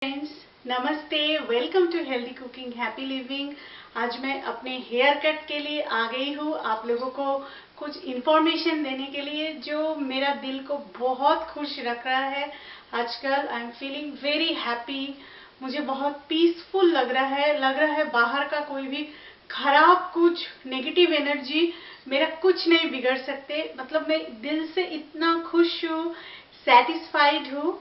Friends, नमस्ते। Welcome to healthy cooking happy living. आज मैं अपने हेयर कट के लिए आ गई हूँ आप लोगों को कुछ इन्फॉर्मेशन देने के लिए जो मेरा दिल को बहुत खुश रख रहा है। आजकल I am feeling very happy. मुझे बहुत पीसफुल लग रहा है बाहर का कोई भी खराब कुछ नेगेटिव एनर्जी मेरा कुछ नहीं बिगड़ सकते। मतलब मैं दिल से इतना खुश हूँ, सेटिस्फाइड हूँ।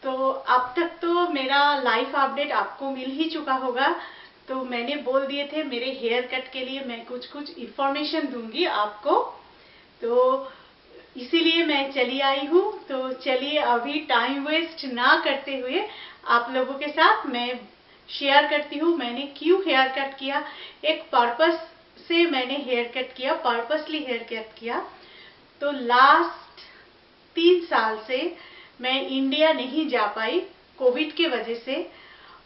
तो अब तक तो मेरा लाइफ अपडेट आपको मिल ही चुका होगा। तो मैंने बोल दिए थे मेरे हेयर कट के लिए मैं कुछ कुछ इन्फॉर्मेशन दूंगी आपको, तो इसीलिए मैं चली आई हूँ। तो चलिए अभी टाइम वेस्ट ना करते हुए आप लोगों के साथ मैं शेयर करती हूँ मैंने क्यों हेयर कट किया। एक पर्पस से मैंने हेयर कट किया, पर्पसली हेयर कट किया। तो लास्ट 3 साल से मैं इंडिया नहीं जा पाई कोविड के वजह से,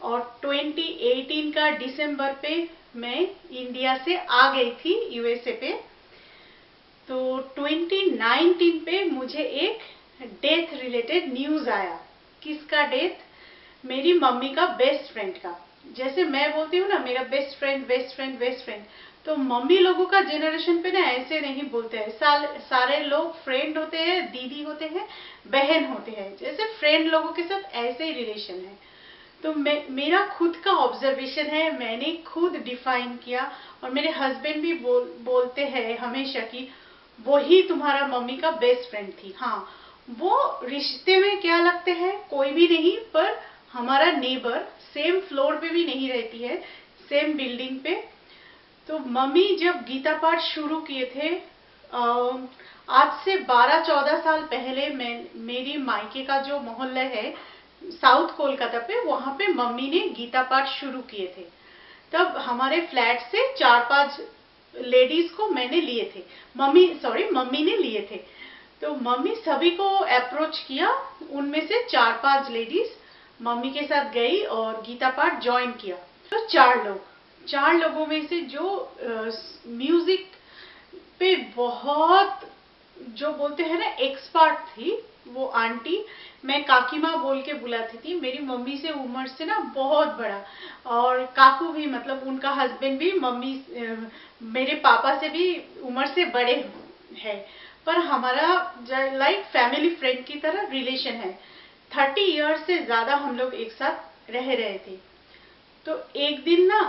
और 2018 का दिसंबर पे मैं इंडिया से आ गई थी यूएसए पे। तो 2019 पे मुझे एक डेथ रिलेटेड न्यूज आया। किसका डेथ? मेरी मम्मी का बेस्ट फ्रेंड का। जैसे मैं बोलती हूँ ना मेरा best friend best friend best friend, तो मम्मी लोगों का जनरेशन पे ना ऐसे नहीं बोलते हैं। सारे लोग फ्रेंड होते हैं, दीदी होते हैं, बहन होते हैं। जैसे फ्रेंड लोगों के साथ ऐसे ही रिलेशन है। तो मेरा खुद का ऑब्जर्वेशन है, मैंने खुद डिफाइन किया। और मेरे हस्बैंड भी बोलते हैं हमेशा कि वही तुम्हारा मम्मी का बेस्ट फ्रेंड थी। हाँ, वो रिश्ते में क्या लगते हैं कोई भी नहीं, पर हमारा नेबर सेम फ्लोर पे भी नहीं रहती है, सेम बिल्डिंग पे। तो मम्मी जब गीता पाठ शुरू किए थे आज से 12-14 साल पहले, मेरी मायके का जो मोहल्ला है साउथ कोलकाता पे, वहां पे मम्मी ने गीता पाठ शुरू किए थे। तब हमारे फ्लैट से 4-5 लेडीज को मैंने लिए थे, मम्मी ने लिए थे। तो मम्मी सभी को अप्रोच किया, उनमें से 4-5 लेडीज मम्मी के साथ गई और गीता पाठ ज्वाइन किया। तो 4 लोगों में से जो म्यूजिक पे बहुत जो बोलते हैं ना एक्सपर्ट थी, वो आंटी, मैं काकी माँ बोल के बुलाती थी। मेरी मम्मी से उम्र से ना बहुत बड़ा, और काकू भी, मतलब उनका हस्बैंड भी मम्मी मेरे पापा से भी उम्र से बड़े हैं। पर हमारा लाइक फैमिली फ्रेंड की तरह रिलेशन है। 30 ईयर्स से ज्यादा हम लोग एक साथ रह रहे थे। तो एक दिन ना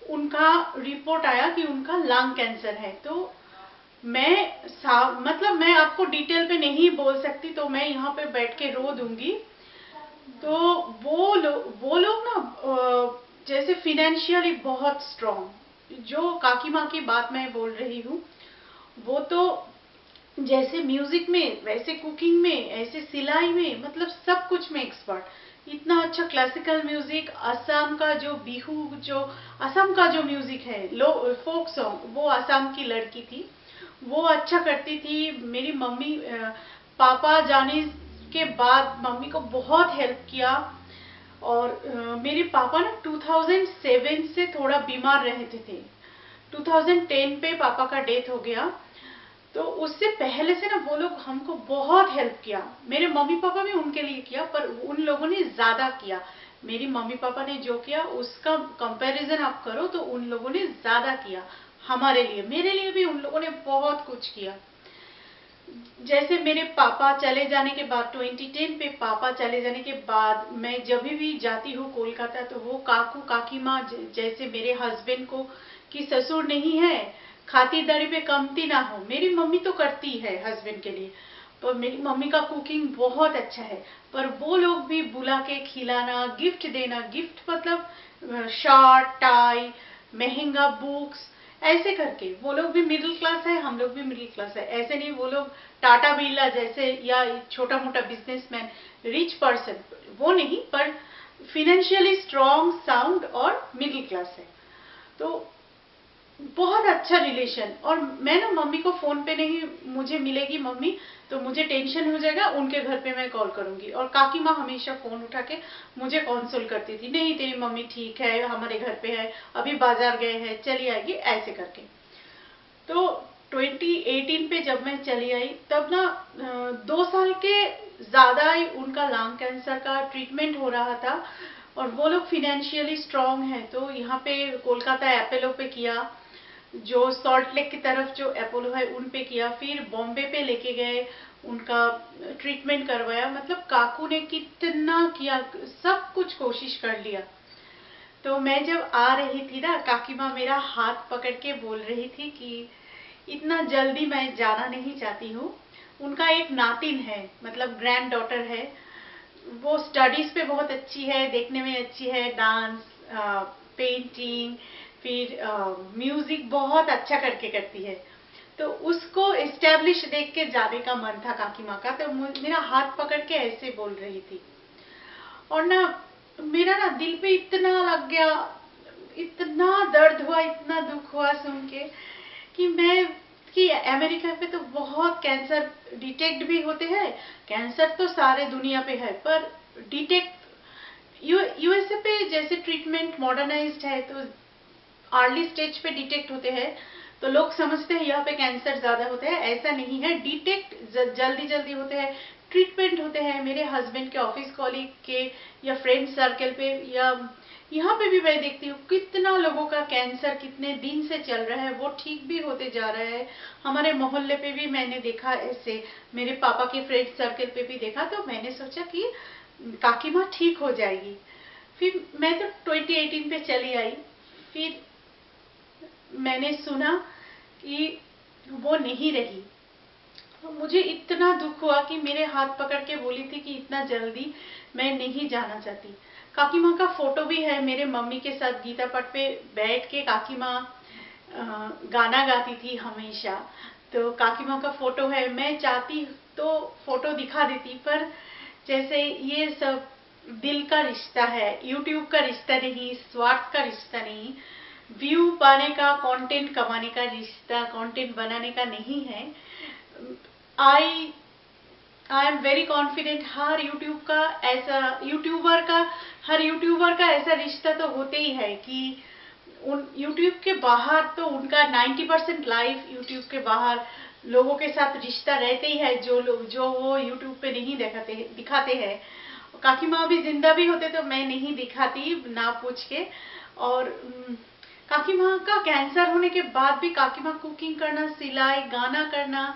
उनका रिपोर्ट आया कि उनका लंग कैंसर है। तो मतलब मैं आपको डिटेल पे नहीं बोल सकती, तो मैं यहाँ पे बैठ के रो दूंगी। तो वो लोग ना जैसे फिनेंशियली बहुत स्ट्रांग, जो काकी माँ की बात मैं बोल रही हूँ, वो तो जैसे म्यूजिक में, वैसे कुकिंग में, ऐसे सिलाई में, मतलब सब कुछ में एक्सपर्ट। इतना अच्छा क्लासिकल म्यूजिक, असम का जो बिहू, जो असम का जो म्यूजिक है, लो फोक सॉन्ग, वो असम की लड़की थी, वो अच्छा करती थी। मेरी मम्मी पापा जाने के बाद मम्मी को बहुत हेल्प किया। और मेरे पापा ना 2007 से थोड़ा बीमार रहते थे। 2010 पे पापा का डेथ हो गया। तो उससे पहले से ना वो लोग हमको बहुत हेल्प किया। मेरे मम्मी पापा भी उनके लिए किया, पर उन लोगों ने ज्यादा किया। मेरी मम्मी पापा ने जो किया उसका कंपैरिजन आप करो तो उन लोगों ने ज्यादा किया हमारे लिए। मेरे लिए भी उन लोगों ने बहुत कुछ किया। जैसे मेरे पापा चले जाने के बाद, 2010 पे पापा चले जाने के बाद, मैं जब भी जाती हूँ कोलकाता, तो वो काकू काकी माँ जैसे मेरे हस्बैंड को कि ससुर नहीं है, खातिरदारी पे कमती ना हो। मेरी मम्मी तो करती है हस्बैंड के लिए, पर मेरी मम्मी का कुकिंग बहुत अच्छा है। पर वो लोग भी बुला के खिलाना, गिफ्ट देना, गिफ्ट मतलब शर्ट टाई, महंगा बुक्स, ऐसे करके। वो लोग भी मिडिल क्लास है, हम लोग भी मिडिल क्लास है। ऐसे नहीं वो लोग टाटा बिरला जैसे या छोटा मोटा बिजनेसमैन, रिच पर्सन, वो नहीं, पर फिनेंशियली स्ट्रॉन्ग, साउंड और मिडिल क्लास है। तो बहुत अच्छा रिलेशन। और मैं ना मम्मी को फोन पे नहीं, मुझे मिलेगी मम्मी तो मुझे टेंशन हो जाएगा, उनके घर पे मैं कॉल करूंगी। और काकी माँ हमेशा फोन उठा के मुझे कॉन्सोल करती थी, नहीं तेरी मम्मी ठीक है, हमारे घर पे है, अभी बाजार गए हैं, चली आएगी, ऐसे करके। तो 2018 पे जब मैं चली आई तब ना 2 साल के ज़्यादा ही उनका लंग कैंसर का ट्रीटमेंट हो रहा था और वो लोग फिनेंशियली स्ट्रांग हैं। तो यहाँ पे कोलकाता अपोलो पे किया, जो सॉल्ट लेक की तरफ जो अपोलो है उन पे किया, फिर बॉम्बे पे लेके गए, उनका ट्रीटमेंट करवाया। मतलब काकू ने कितना किया, सब कुछ कोशिश कर लिया। तो मैं जब आ रही थी ना, काकी माँ मेरा हाथ पकड़ के बोल रही थी कि इतना जल्दी मैं जाना नहीं चाहती हूँ। उनका एक नातिन है, मतलब ग्रैंड डॉटर है, वो स्टडीज पे बहुत अच्छी है, देखने में अच्छी है, डांस, पेंटिंग, फिर म्यूजिक बहुत अच्छा करके करती है। तो उसको एस्टेब्लिश देख के जाने का मन था काकी माँ का। तो मेरा हाथ पकड़ के ऐसे बोल रही थी और ना मेरा ना दिल पे इतना लग गया, इतना दर्द हुआ, इतना दुख हुआ सुन के कि अमेरिका पे तो बहुत कैंसर डिटेक्ट भी होते हैं। कैंसर तो सारे दुनिया पे है, पर डिटेक्ट यूएसए पे जैसे ट्रीटमेंट मॉडर्नाइज्ड है तो अर्ली स्टेज पे डिटेक्ट होते हैं। तो लोग समझते हैं यहाँ पे कैंसर ज्यादा होते हैं, ऐसा नहीं है। डिटेक्ट जल्दी जल्दी होते हैं, ट्रीटमेंट होते हैं। मेरे हस्बैंड के ऑफिस कॉलीग के या फ्रेंड सर्कल पे या यहाँ पे भी मैं देखती हूँ कितना लोगों का कैंसर कितने दिन से चल रहा है, वो ठीक भी होते जा रहा है। हमारे मोहल्ले पे भी मैंने देखा ऐसे, मेरे पापा के फ्रेंड सर्कल पे भी देखा। तो मैंने सोचा कि काकी माँ ठीक हो जाएगी। फिर मैं तो 2018 पे चली आई। फिर मैंने सुना कि वो नहीं रही। तो मुझे इतना दुख हुआ कि मेरे हाथ पकड़ के बोली थी कि इतना जल्दी मैं नहीं जाना चाहती। काकी माँ का फोटो भी है, मेरे मम्मी के साथ गीता पाठ पे बैठ के काकी माँ गाना गाती थी हमेशा। तो काकी माँ का फोटो है, मैं चाहती तो फोटो दिखा देती, पर जैसे ये सब दिल का रिश्ता है, यूट्यूब का रिश्ता नहीं, स्वार्थ का रिश्ता नहीं, व्यू पाने का, कंटेंट कमाने का रिश्ता, कंटेंट बनाने का नहीं है। I I am very confident हर यूट्यूबर का ऐसा रिश्ता तो होते ही है कि उन यूट्यूब के बाहर तो उनका 90% लाइफ यूट्यूब के बाहर लोगों के साथ रिश्ता रहते ही है, जो वो यूट्यूब पे नहीं दिखाते हैं। काकी माँ भी जिंदा भी होते तो मैं नहीं दिखाती ना पूछ के। और काकी माँ का कैंसर होने के बाद भी काकी माँ कुकिंग करना, सिलाई, गाना करना,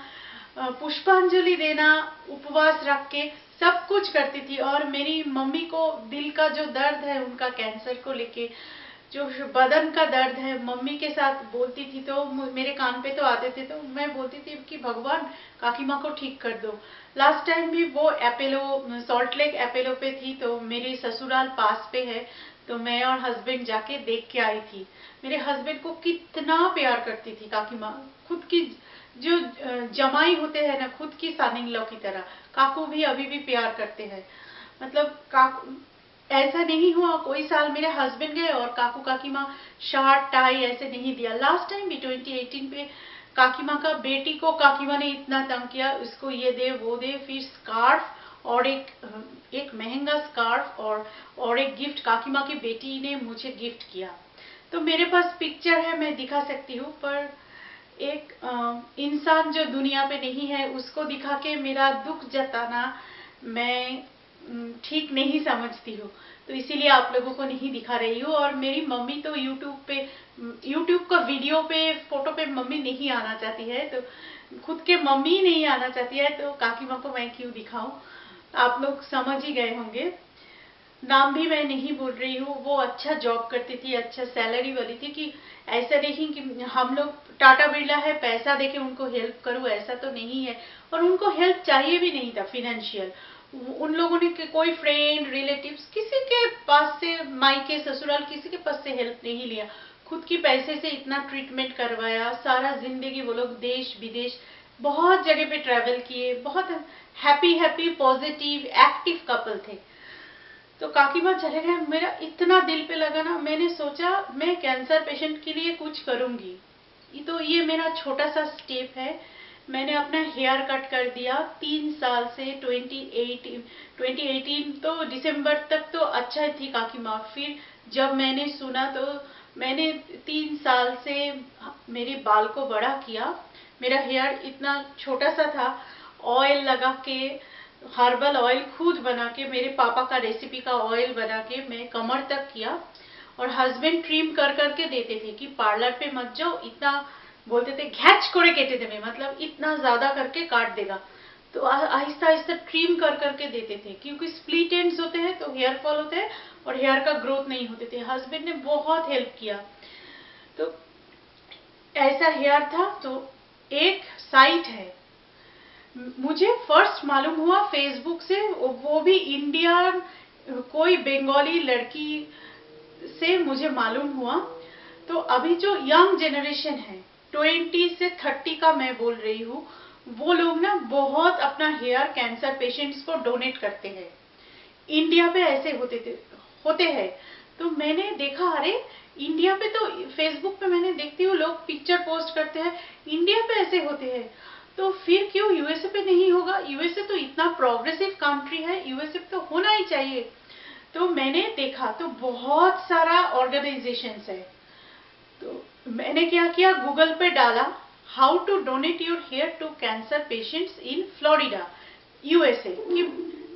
पुष्पांजलि देना, उपवास रख के सब कुछ करती थी। और मेरी मम्मी को दिल का जो दर्द है उनका कैंसर को लेके, जो बदन का दर्द है, मम्मी के साथ बोलती थी। तो मेरे कान पे तो आते थे, तो मैं बोलती थी कि भगवान काकी माँ को ठीक कर दो। लास्ट टाइम भी वो अपोलो, सॉल्ट लेक अपोलो पे थी, तो मेरे ससुराल पास पे है, तो मैं और हस्बैंड जाके देख के आई थी। मेरे हस्बैंड को कितना प्यार करती थी काकी माँ, खुद की जो जमाई होते हैं ना, खुद की सन इन लॉ की तरह काकू भी अभी भी प्यार करते हैं। मतलब काकू ऐसा नहीं हुआ कोई साल मेरे हस्बैंड गए और काकू काकी माँ शर्ट टाई ऐसे नहीं दिया। लास्ट टाइम भी 2018 पे काकी माँ का बेटी को काकी माँ ने इतना तंग किया, उसको ये दे वो दे, फिर स्कार्फ और एक महंगा स्कार्फ और एक गिफ्ट काकी माँ की बेटी ने मुझे गिफ्ट किया। तो मेरे पास पिक्चर है, मैं दिखा सकती हूँ, पर एक इंसान जो दुनिया पे नहीं है उसको दिखा के मेरा दुख जताना मैं ठीक नहीं समझती हूँ। तो इसीलिए आप लोगों को नहीं दिखा रही हूँ। और मेरी मम्मी तो यूट्यूब का वीडियो पे, फोटो पे मम्मी नहीं आना चाहती है, तो खुद के मम्मी नहीं आना चाहती है, तो काकी माँ को मैं क्यों दिखाऊं। आप लोग समझ ही गए होंगे। नाम भी मैं नहीं बोल रही हूँ। वो अच्छा जॉब करती थी, अच्छा सैलरी वाली थी, कि ऐसा नहीं कि हम लोग टाटा बिरला है पैसा देके उनको हेल्प करूँ, ऐसा तो नहीं है। और उनको हेल्प चाहिए भी नहीं था फिनेंशियल। उन लोगों ने कोई फ्रेंड रिलेटिव्स किसी के पास से, मायके ससुराल किसी के पास से हेल्प नहीं लिया, खुद की पैसे से इतना ट्रीटमेंट करवाया। सारा जिंदगी वो लोग देश विदेश बहुत जगह पे ट्रेवल किए, बहुत हैप्पी पॉजिटिव एक्टिव कपल थे। तो काकी माँ चले गए, मेरा इतना दिल पे लगा ना, मैंने सोचा मैं कैंसर पेशेंट के लिए कुछ करूंगी। ये मेरा छोटा सा स्टेप है। मैंने अपना हेयर कट कर दिया 3 साल से। 2018 तो दिसंबर तक तो अच्छा थी काकी माँ। फिर जब मैंने सुना तो मैंने 3 साल से मेरे बाल को बड़ा किया। मेरा हेयर इतना छोटा सा था, ऑयल लगा के, हर्बल ऑयल खुद बना के, मेरे पापा का रेसिपी का ऑयल बना के मैं कमर तक किया। और हस्बैंड ट्रिम कर करके देते थे कि पार्लर पे मत जाओ, इतना बोलते थे, घैच करे केटे थे, मतलब इतना ज्यादा करके काट देगा। तो आहिस्ता आहिस्ता ट्रिम कर करके देते थे, क्योंकि स्प्लिट एंड्स होते हैं तो हेयर फॉल होते हैं और हेयर का ग्रोथ नहीं होते थे। हस्बैंड ने बहुत हेल्प किया। तो ऐसा हेयर था। तो एक साइट है, मुझे फर्स्ट मालूम हुआ फेसबुक से, वो भी इंडियन कोई बंगाली लड़की से मुझे मालूम हुआ। तो अभी जो यंग जनरेशन है, 20 से 30 का मैं बोल रही हूँ, वो लोग ना बहुत अपना हेयर कैंसर पेशेंट्स को डोनेट करते हैं। इंडिया पे ऐसे होते हैं। तो मैंने देखा, अरे इंडिया पे तो फेसबुक पे मैंने देखती हूँ लोग पिक्चर पोस्ट करते हैं, इंडिया पे ऐसे होते हैं, तो फिर क्यों यूएसए पे नहीं होगा? यूएसए तो इतना प्रोग्रेसिव कंट्री है, यूएसए तो होना ही चाहिए। तो मैंने देखा तो बहुत सारा ऑर्गेनाइजेशंस है। तो मैंने क्या किया, गूगल पे डाला how to donate your hair to cancer patients in Florida, USA, कि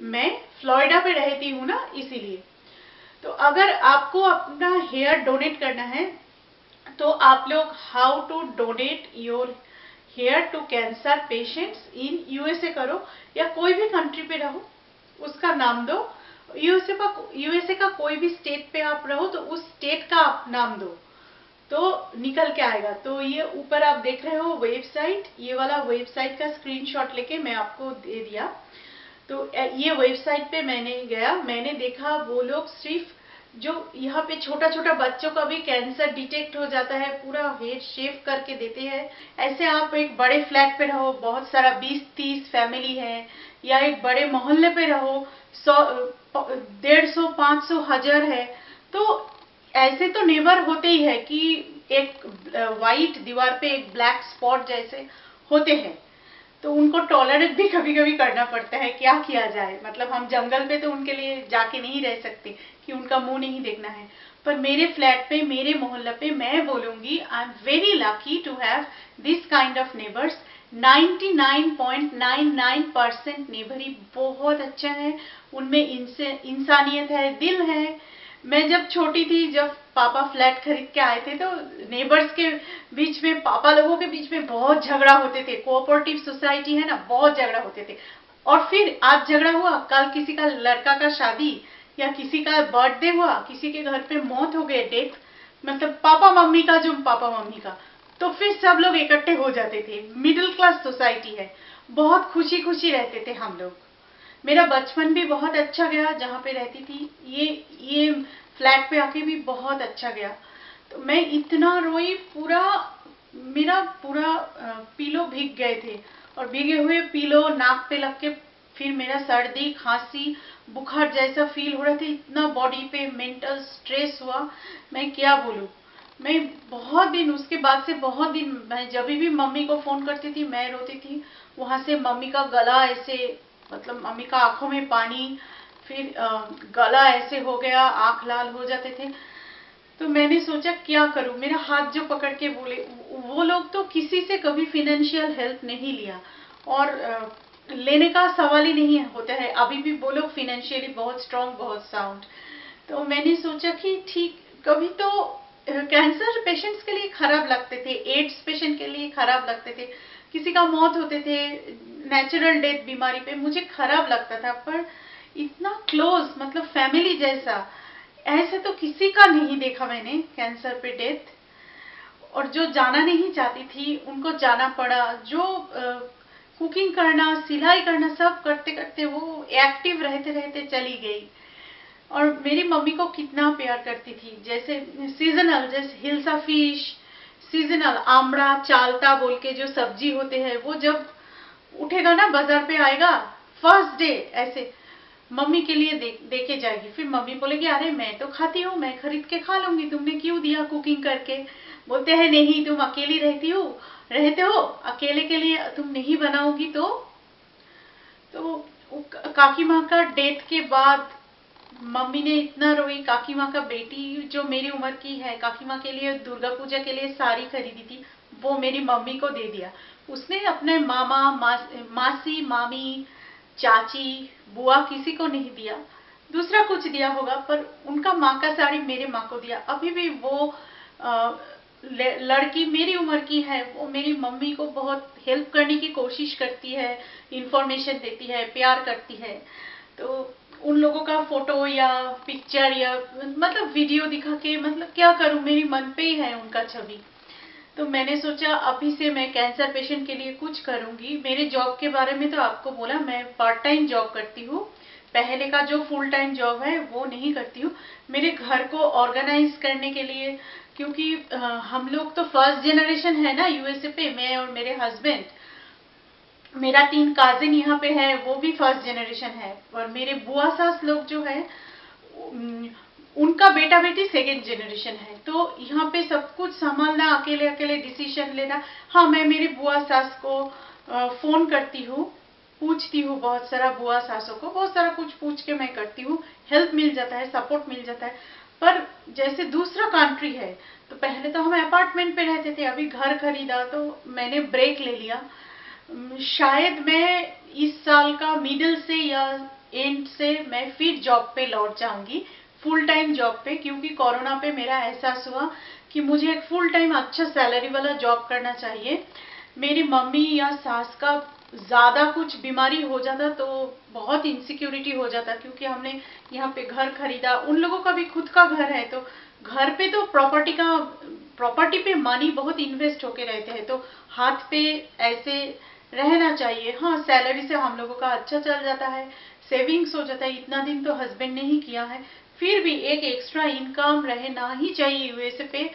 मैं फ्लोरिडा पे रहती हूँ ना, इसीलिए। तो अगर आपको अपना हेयर डोनेट करना है तो आप लोग how to donate your hair to cancer patients in USA करो, या कोई भी कंट्री पे रहो उसका नाम दो। यूएसए का कोई भी स्टेट पे आप रहो तो उस स्टेट का आप नाम दो, तो निकल के आएगा। तो ये ऊपर आप देख रहे हो वेबसाइट, ये वाला वेबसाइट का स्क्रीनशॉट लेके मैं आपको दे दिया। तो ये वेबसाइट पे मैंने गया, मैंने देखा वो लोग सिर्फ जो यहाँ पे छोटा छोटा बच्चों का भी कैंसर डिटेक्ट हो जाता है, पूरा हेयर शेव करके देते हैं। ऐसे आप एक बड़े फ्लैट पे रहो, बहुत सारा 20-30 फैमिली है, या एक बड़े मोहल्ले पे रहो, 100, 150, 500, 1000 है, तो ऐसे तो नेबर होते ही है कि एक वाइट दीवार पे एक ब्लैक स्पॉट जैसे होते हैं। तो उनको टॉलरेट भी कभी कभी करना पड़ता है, क्या किया जाए, मतलब हम जंगल पे तो उनके लिए जाके नहीं रह सकते कि उनका मुंह नहीं देखना है। पर मेरे फ्लैट पे, मेरे मोहल्ले पे मैं बोलूंगी I am very lucky to have this kind of neighbours. 99.99% neighbour ही बहुत अच्छा है, उनमें इंसानियत है, दिल है। मैं जब छोटी थी, जब पापा फ्लैट खरीद के आए थे, तो नेबर्स के बीच में, पापा लोगों के बीच में बहुत झगड़ा होते थे। कोऑपरेटिव सोसाइटी है ना, बहुत झगड़ा होते थे। और फिर आज झगड़ा हुआ, कल किसी का लड़का का शादी या किसी का बर्थडे हुआ, किसी के घर पे मौत हो गए, डेथ, मतलब पापा मम्मी का, जो पापा मम्मी का, तो फिर सब लोग इकट्ठे हो जाते थे। मिडिल क्लास सोसाइटी है, बहुत खुशी खुशी रहते थे हम लोग। मेरा बचपन भी बहुत अच्छा गया जहाँ पे रहती थी, ये फ्लैट पे आके भी बहुत अच्छा गया। तो मैं इतना रोई, पूरा मेरा पूरा पीलो भीग गए थे, और भीगे हुए पीलो नाक पे लग के फिर मेरा सर्दी खांसी बुखार जैसा फील हो रहा था, इतना बॉडी पे मेंटल स्ट्रेस हुआ, मैं क्या बोलूं। मैं बहुत दिन, उसके बाद से बहुत दिन, मैं जब भी मम्मी को फोन करती थी मैं रोती थी। वहां से मम्मी का गला ऐसे, मतलब मम्मी का आंखों में पानी, फिर गला ऐसे हो गया, आंख लाल हो जाते थे। तो मैंने सोचा क्या करूं, मेरा हाथ जो पकड़ के बोले, वो लोग तो किसी से कभी फाइनेंशियल हेल्प नहीं लिया, और लेने का सवाल ही नहीं होता है। अभी भी वो लोग फाइनेंशियली बहुत स्ट्रांग, बहुत साउंड। तो मैंने सोचा कि ठीक, कभी तो कैंसर पेशेंट्स के लिए खराब लगते थे, एड्स पेशेंट के लिए खराब लगते थे, किसी का मौत होते थे नेचुरल डेथ बीमारी पे, मुझे खराब लगता था। पर इतना क्लोज, मतलब फैमिली जैसा, ऐसे तो किसी का नहीं देखा मैंने कैंसर पे डेथ। और जो जाना नहीं चाहती थी उनको जाना पड़ा, जो कुकिंग करना, सिलाई करना, सब करते करते वो एक्टिव रहते रहते चली गई। और मेरी मम्मी को कितना प्यार करती थी, जैसे सीजनल, जैसे हिल्सा फिश, सीजनल आमड़ा चालता बोल के जो सब्जी होते हैं, वो जब उठेगा ना, बाजार पे आएगा, फर्स्ट डे ऐसे मम्मी के लिए देके जाएगी। फिर मम्मी बोलेगी, अरे मैं तो खाती हूँ, मैं खरीद के खा लूंगी, तुमने क्यों दिया कुकिंग करके? बोलते हैं नहीं, तुम अकेली रहते हो, अकेले के लिए तुम नहीं बनाओगी। तो काकी माँ का डेथ के बाद मम्मी ने इतना रोई। काकी माँ का बेटी जो मेरी उम्र की है, काकी माँ के लिए दुर्गा पूजा के लिए साड़ी खरीदी थी, वो मेरी मम्मी को दे दिया। उसने अपने मामा, मासी, मामी, चाची, बुआ किसी को नहीं दिया, दूसरा कुछ दिया होगा, पर उनका माँ का साड़ी मेरे माँ को दिया। अभी भी वो लड़की मेरी उम्र की है, वो मेरी मम्मी को बहुत हेल्प करने की कोशिश करती है, इंफॉर्मेशन देती है, प्यार करती है। तो उन लोगों का फोटो या पिक्चर या मतलब वीडियो दिखा के मतलब क्या करूं, मेरी मन पे ही है उनका छवि। तो मैंने सोचा अभी से मैं कैंसर पेशेंट के लिए कुछ करूंगी। मेरे जॉब के बारे में तो आपको बोला, मैं पार्ट टाइम जॉब करती हूँ। पहले का जो फुल टाइम जॉब है वो नहीं करती हूँ। मेरे घर को ऑर्गेनाइज करने के लिए, क्योंकि हम लोग तो फर्स्ट जनरेशन है ना यूएसए पे, मैं और मेरे हस्बैंड। मेरा 3 काजिन यहाँ पे है, वो भी फर्स्ट जनरेशन है, और मेरे बुआ सास लोग जो है उनका बेटा बेटी सेकेंड जनरेशन है। तो यहाँ पे सब कुछ संभालना, अकेले अकेले डिसीजन लेना। हाँ, मैं मेरी बुआ सास को फोन करती हूँ, पूछती हूँ, बहुत सारा बुआ सासों को बहुत सारा कुछ पूछ के मैं करती हूँ, हेल्प मिल जाता है, सपोर्ट मिल जाता है। पर जैसे दूसरा कंट्री है, तो पहले तो हम अपार्टमेंट पे रहते थे, अभी घर खरीदा तो मैंने ब्रेक ले लिया। शायद मैं इस साल का मिडिल से या एंड से मैं फिर जॉब पे लौट जाऊंगी, फुल टाइम जॉब पे, क्योंकि कोरोना पे मेरा एहसास हुआ कि मुझे एक फुल टाइम अच्छा सैलरी वाला जॉब करना चाहिए। मेरी मम्मी या सास का ज्यादा कुछ बीमारी हो जाता तो बहुत इनसिक्योरिटी हो जाता, क्योंकि हमने यहाँ पे घर खरीदा, उन लोगों का भी खुद का घर है, तो घर पे तो प्रॉपर्टी पे मनी बहुत इन्वेस्ट होके रहते हैं, तो हाथ पे ऐसे रहना चाहिए। हाँ, सैलरी से हम लोगों का अच्छा चल जाता है, सेविंग्स हो जाता है। इतना दिन तो हस्बैंड ने ही किया है, फिर भी एक एक्स्ट्रा इनकम रहना ही चाहिए यूएसए पे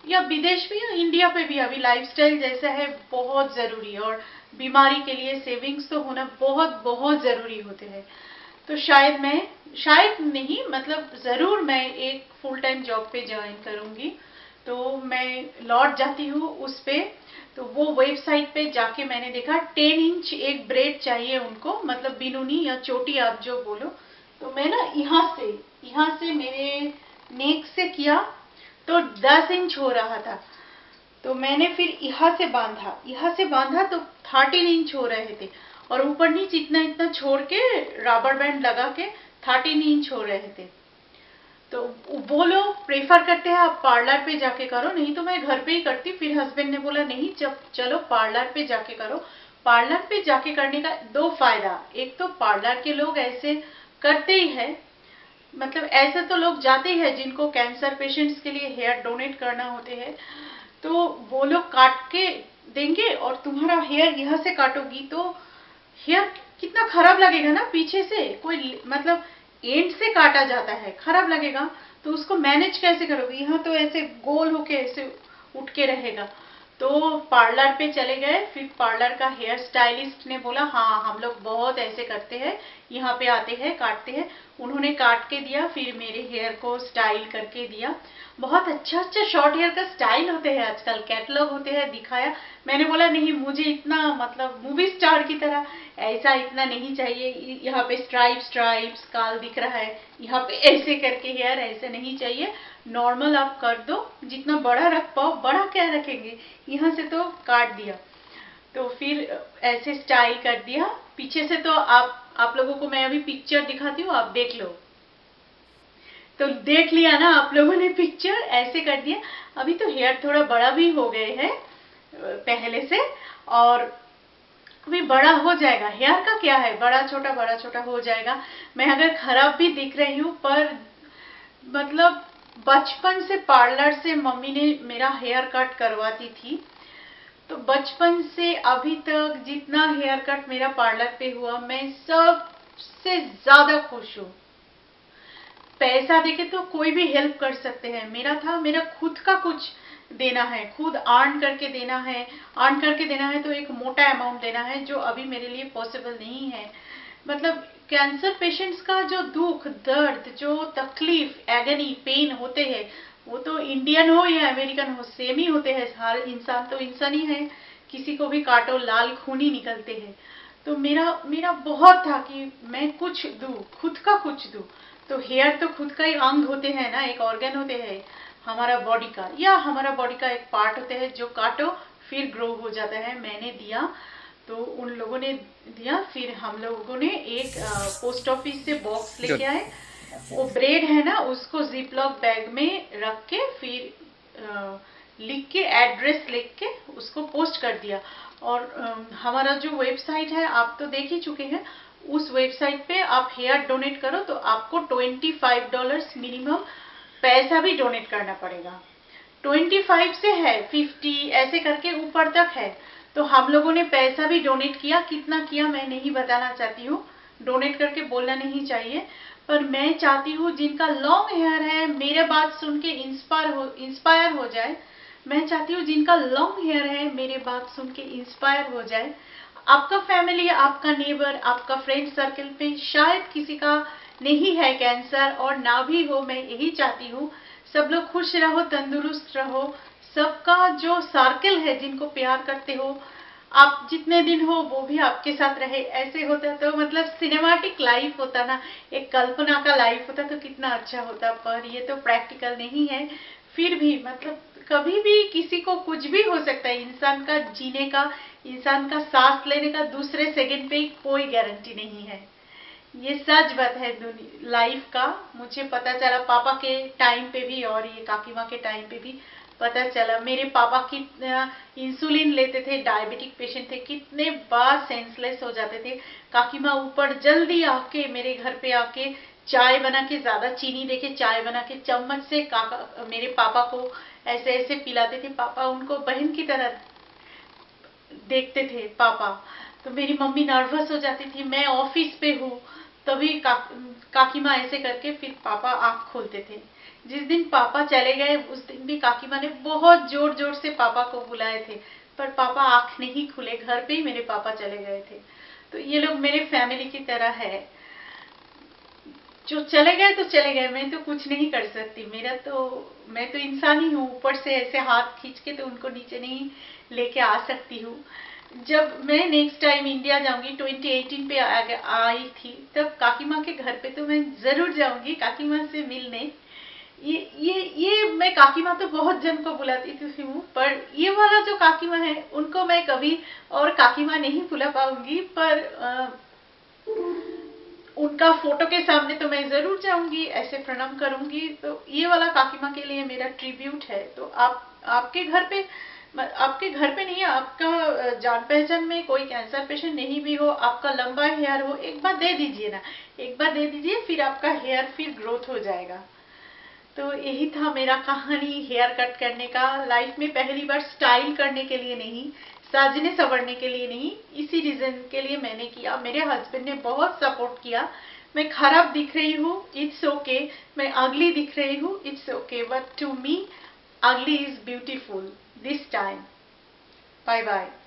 या विदेश में या इंडिया पे भी। अभी लाइफस्टाइल जैसा है, बहुत जरूरी है, और बीमारी के लिए सेविंग्स तो होना बहुत बहुत जरूरी होते हैं। तो शायद नहीं, मतलब जरूर मैं एक फुल टाइम जॉब पे ज्वाइन करूंगी। तो मैं लौट जाती हूँ उस पे। तो वो वेबसाइट पे जाके मैंने देखा 10 इंच एक ब्रेड चाहिए उनको, मतलब बिनूनी या चोटी आप जो बोलो। तो मैं ना यहाँ से मेरे नेक से किया तो 10 इंच हो रहा था। तो मैंने फिर यहाँ से बांधा तो 13 इंच हो रहे थे, और ऊपर नीचे इतना इतना छोड़ के रबर बैंड लगा के 13 इंच हो रहे थे। तो वो लोग प्रेफर करते हैं आप पार्लर पे जाके करो, नहीं तो मैं घर पे ही करती। फिर हस्बैंड ने बोला नहीं, जब चलो पार्लर पे जाके करो। पार्लर पे जाके करने का 2 फायदा, एक तो पार्लर के लोग ऐसे करते ही है, मतलब ऐसे तो लोग जाते ही है जिनको कैंसर पेशेंट्स के लिए हेयर डोनेट करना होते हैं, तो वो लोग काट के देंगे, और तुम्हारा हेयर यहाँ से काटोगी तो हेयर कितना खराब लगेगा ना, पीछे से कोई मतलब एंड से काटा जाता है, खराब लगेगा। तो उसको मैनेज कैसे करोगे, यहाँ तो ऐसे गोल होके ऐसे उठ के रहेगा। तो पार्लर पे चले गए, फिर पार्लर का हेयर स्टाइलिस्ट ने बोला हाँ हम लोग बहुत ऐसे करते हैं, यहाँ पे आते हैं काटते हैं। उन्होंने काट के दिया, फिर मेरे हेयर को स्टाइल करके दिया। बहुत अच्छा अच्छा शॉर्ट हेयर का स्टाइल होते हैं आजकल, कैटलॉग होते हैं, दिखाया। मैंने बोला नहीं, मुझे इतना मतलब मूवी स्टार की तरह ऐसा इतना नहीं चाहिए, यहाँ पे स्ट्राइप्स काल दिख रहा है, यहाँ पे ऐसे करके हेयर ऐसे नहीं चाहिए, नॉर्मल आप कर दो, जितना बड़ा रख पाओ, बड़ा क्या रखेंगे, यहाँ से तो काट दिया। तो फिर ऐसे स्टाइल कर दिया पीछे से। तो आप लोगों को मैं अभी पिक्चर दिखाती हूँ, आप देख लो। तो देख लिया ना आप लोगों ने, पिक्चर ऐसे कर दिया। अभी तो हेयर थोड़ा बड़ा भी हो गए हैं पहले से, और अभी बड़ा हो जाएगा। हेयर का क्या है, बड़ा छोटा हो जाएगा। मैं अगर खराब भी दिख रही हूँ, पर मतलब बचपन से पार्लर से मम्मी ने मेरा हेयर कट करवाती थी, तो बचपन से अभी तक जितना हेयर कट मेरा पार्लर पे हुआ, मैं सबसे ज्यादा खुश हूँ। पैसा देके तो कोई भी हेल्प कर सकते हैं, मेरा खुद का कुछ देना है, खुद अर्न करके देना है। अर्न करके देना है तो एक मोटा अमाउंट देना है, जो अभी मेरे लिए पॉसिबल नहीं है। मतलब कैंसर पेशेंट्स का जो दुख दर्द, जो तकलीफ, एगनी, पेन होते हैं, वो तो इंडियन हो या अमेरिकन हो सेम ही होते हैं। हर इंसान तो इंसान ही है, किसी को भी काटो लाल खून ही निकलते हैं। तो मेरा बहुत था कि मैं कुछ दूं, खुद का कुछ दूं। तो हेयर तो खुद का ही अंग होते हैं ना, एक ऑर्गन होते हैं हमारा बॉडी का, या हमारा बॉडी का एक पार्ट होते हैं जो काटो फिर ग्रो हो जाता है। मैंने दिया तो उन लोगों ने दिया, फिर हम लोगों ने एक पोस्ट ऑफिस से बॉक्स लेके आए, वो ब्रेड है ना उसको जिप लॉक बैग में रख के फिर लिख के एड्रेस लिख के उसको पोस्ट कर दिया। और हमारा जो वेबसाइट है आप तो देख ही चुके हैं, उस वेबसाइट पे आप हेयर डोनेट करो तो आपको $25 मिनिमम पैसा भी डोनेट करना पड़ेगा। 25 से है 50 ऐसे करके ऊपर तक है। तो हम लोगों ने पैसा भी डोनेट किया, कितना किया मैं नहीं बताना चाहती हूँ, डोनेट करके बोलना नहीं चाहिए, पर मैं चाहती हूँ जिनका लॉन्ग हेयर है मेरे बात सुन के इंस्पायर हो जाए। मैं चाहती हूँ जिनका लॉन्ग हेयर है मेरे बात सुन के इंस्पायर हो जाए। आपका फैमिली, आपका नेबर, आपका फ्रेंड सर्कल पे शायद किसी का नहीं है कैंसर, और ना भी हो, मैं यही चाहती हूँ सब लोग खुश रहो, तंदुरुस्त रहो। सबका जो सर्कल है जिनको प्यार करते हो, आप जितने दिन हो वो भी आपके साथ रहे, ऐसे होता तो मतलब सिनेमैटिक लाइफ होता ना, एक कल्पना का लाइफ होता तो कितना अच्छा होता, पर ये तो प्रैक्टिकल नहीं है। फिर भी मतलब कभी भी किसी को कुछ भी हो सकता है, इंसान का जीने का, इंसान का सांस लेने का दूसरे सेकंड पे कोई गारंटी नहीं है। ये सच बात है लाइफ का। मुझे पता चला पापा के टाइम पे भी और ये काकी माँ के टाइम पे भी पता चला। मेरे पापा की इंसुलिन लेते थे, डायबिटिक पेशेंट थे, कितने बार सेंसलेस हो जाते थे। काकी माँ ऊपर जल्दी आके मेरे घर पे आके चाय बना के, ज्यादा चीनी देके चाय बना के चम्मच से काका मेरे पापा को ऐसे ऐसे पिलाते थे। पापा उनको बहन की तरह देखते थे पापा। तो मेरी मम्मी नर्वस हो जाती थी, मैं ऑफिस पे हूँ तभी काकी माँ ऐसे करके फिर पापा आंख खोलते थे। जिस दिन पापा चले गए उस दिन भी काकी माँ ने बहुत जोर जोर से पापा को बुलाए थे, पर पापा आंख नहीं खुले, घर पे ही मेरे पापा चले गए थे। तो ये लोग मेरे फैमिली की तरह है, जो चले गए तो चले गए, मैं तो कुछ नहीं कर सकती। मैं तो इंसान ही हूँ, ऊपर से ऐसे हाथ खींच के तो उनको नीचे नहीं लेके आ सकती हूँ। जब मैं नेक्स्ट टाइम इंडिया जाऊंगी, 2018 पे आई थी, तब काकी माँ के घर पे तो मैं जरूर जाऊंगी काकी माँ से मिलने। ये मैं काकी माँ तो बहुत जन को बुलाती थी हूँ, पर ये वाला जो काकी माँ है उनको मैं कभी और काकी माँ नहीं बुला पाऊंगी, पर उनका फोटो के सामने तो मैं जरूर जाऊंगी, ऐसे प्रणाम करूंगी। तो ये वाला काकी माँ के लिए मेरा ट्रिब्यूट है। तो आपके घर पे, आपके घर पे नहीं, आपका जान पहचान में कोई कैंसर पेशेंट नहीं भी हो, आपका लंबा हेयर हो, एक बार दे दीजिए ना, एक बार दे दीजिए, फिर आपका हेयर फिर ग्रोथ हो जाएगा। तो यही था मेरा कहानी हेयर कट करने का। लाइफ में पहली बार स्टाइल करने के लिए नहीं, साजने संवरने के लिए नहीं, इसी रीजन के लिए मैंने किया। मेरे हस्बैंड ने बहुत सपोर्ट किया। मैं खराब दिख रही हूँ, इट्स ओके, मैं अगली दिख रही हूँ, it's okay, but to me ugly is beautiful this time. Bye bye.